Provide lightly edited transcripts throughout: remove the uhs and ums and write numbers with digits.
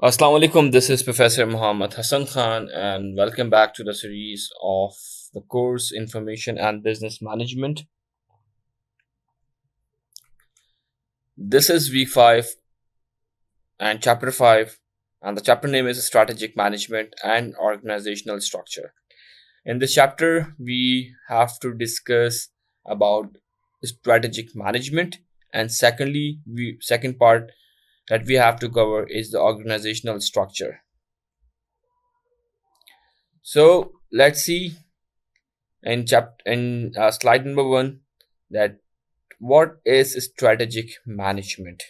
Assalamu alaikum. This is Professor Muhammad Hassan Khan, and welcome back to the series of the course Information and Business Management. This is week 5 and chapter 5, and the chapter name is Strategic Management and Organizational Structure. In this chapter, we have to discuss about strategic management, and second part that we have to cover is the organizational structure. So let's see in slide number 1 that what is strategic management.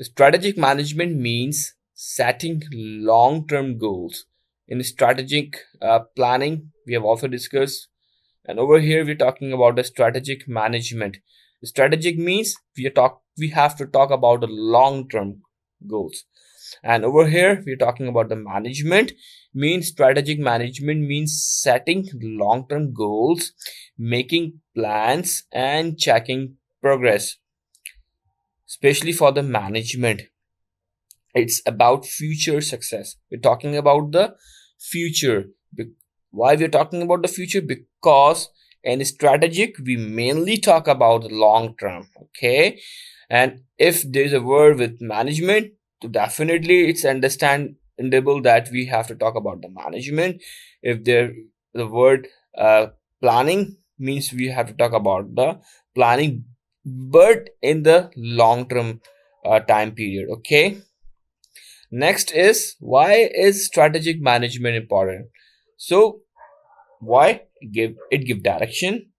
Strategic management means setting long-term goals. In strategic planning, we have also discussed, and over here we're talking about the strategic management. Strategic means we have to talk about the long-term goals, and over here we're talking about the management. Means strategic management means setting long-term goals, making plans, and checking progress. Especially for the management, it's about future success. We're talking about the future. Why we're talking about the future? Because in strategic we mainly talk about long term. Okay, and if there's a word with management, so definitely it's understandable that we have to talk about the management. If there the word planning means we have to talk about the planning, but in the long term time period. Okay, next is, why is strategic management important? So why? Give direction,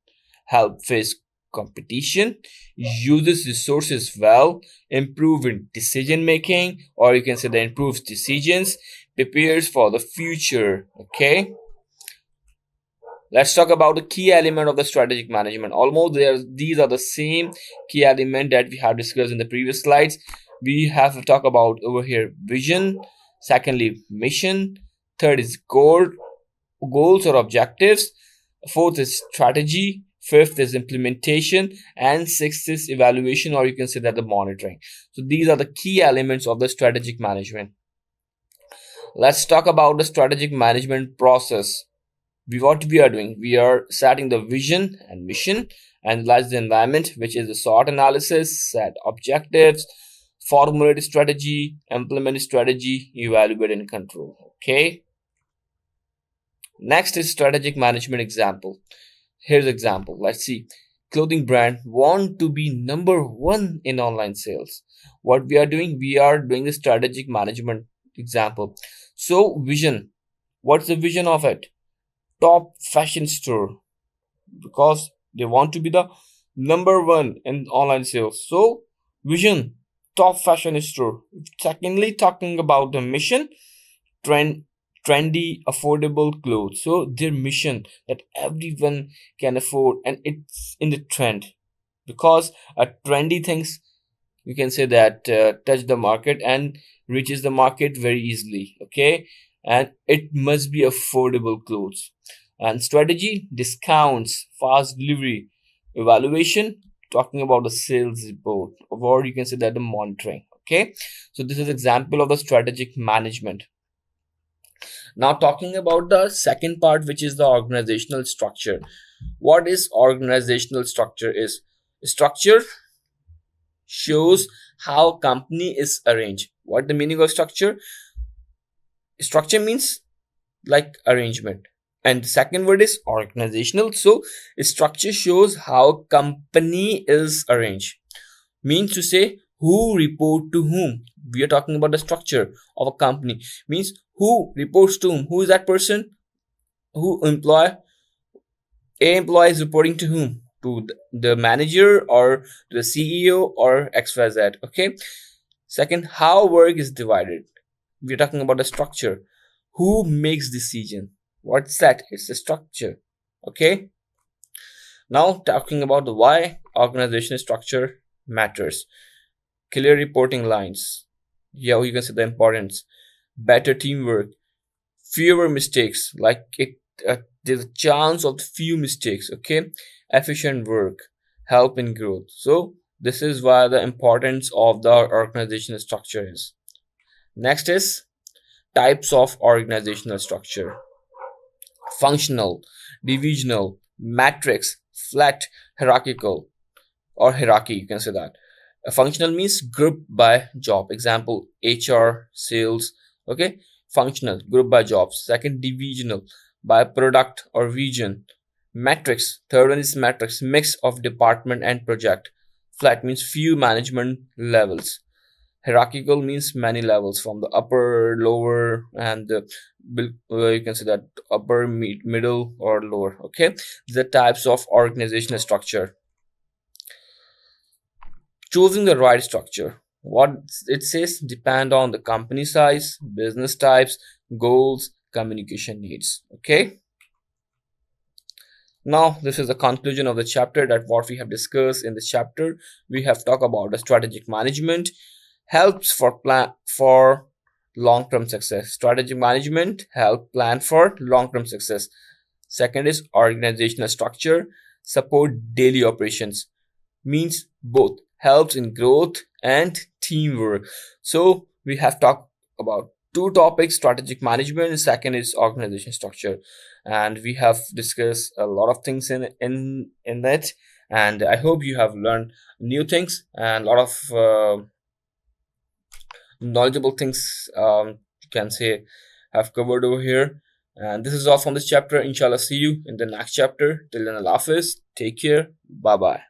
help face competition, uses resources well, improve in decision making, or you can say that improves decisions, prepares for the future. Okay, let's talk about the key element of the strategic management. Almost there, these are the same key element that we have discussed in the previous slides. We have to talk about over here vision, secondly mission, third is goals or objectives, fourth is strategy, fifth is implementation, and sixth is evaluation, or you can say that the monitoring. So these are the key elements of the strategic management. Let's talk about the strategic management process. What we are doing, we are setting the vision and mission, analyze the environment, which is the SWOT analysis, set objectives, formulate strategy, implement strategy, evaluate and control. Okay, next is strategic management example. Here's example. Let's see. Clothing brand want to be number one in online sales. What we are doing, we are doing the strategic management example. So vision, what's the vision of it? Top fashion store, because they want to be the number one in online sales. So vision, top fashion store. Secondly, talking about the mission, trend trendy affordable clothes. So their mission that everyone can afford, and it's in the trend, because a trendy things, you can say that touch the market and reaches the market very easily. Okay, and it must be affordable clothes. And strategy, discounts, fast delivery, evaluation, talking about the sales report, or you can say that the monitoring. Okay, so this is example of the strategic management. Now talking about the second part, which is the organizational structure. What is organizational structure? Is structure shows how company is arranged. What the meaning of structure? Structure means like arrangement, and the second word is organizational. So structure shows how company is arranged, means to say who report to whom. We are talking about the structure of a company, means who reports to whom. Who is that person? Who employ A employee is reporting to whom? To the manager or to the CEO or XYZ. Okay. Second, how work is divided. We're talking about the structure. Who makes decision? What's that? It's the structure. Okay. Now talking about the why organizational structure matters. Clear reporting lines. Yeah, you can say the importance. Better teamwork. Fewer mistakes. Like there's a chance of few mistakes. Okay, efficient work, help in growth. So this is why the importance of the organizational structure is. Next is types of organizational structure: functional, divisional, matrix, flat, hierarchical, or hierarchy, you can say that. A functional means group by job. Example, HR, sales. Okay, functional, group by jobs. Second, divisional, by product or region. Matrix, third one is matrix, mix of department and project. Flat means few management levels. Hierarchical means many levels, from the upper, lower, and you can say that upper, middle, or lower. Okay, the types of organizational structure. Choosing the right structure. What it says depend on the company size, business types, goals, communication needs. Okay. Now, this is the conclusion of the chapter, that what we have discussed in this chapter. We have talked about the strategic management helps for plan for long-term success. Strategic management help plan for long-term success. Second is organizational structure, support daily operations, means both helps in growth and teamwork. So we have talked about two topics: strategic management, second is organization structure, and we have discussed a lot of things in that. And I hope you have learned new things and a lot of knowledgeable things, you can say, have covered over here. And this is all from this chapter. Inshallah, see you in the next chapter. Till then, Allah Hafiz, take care, bye bye.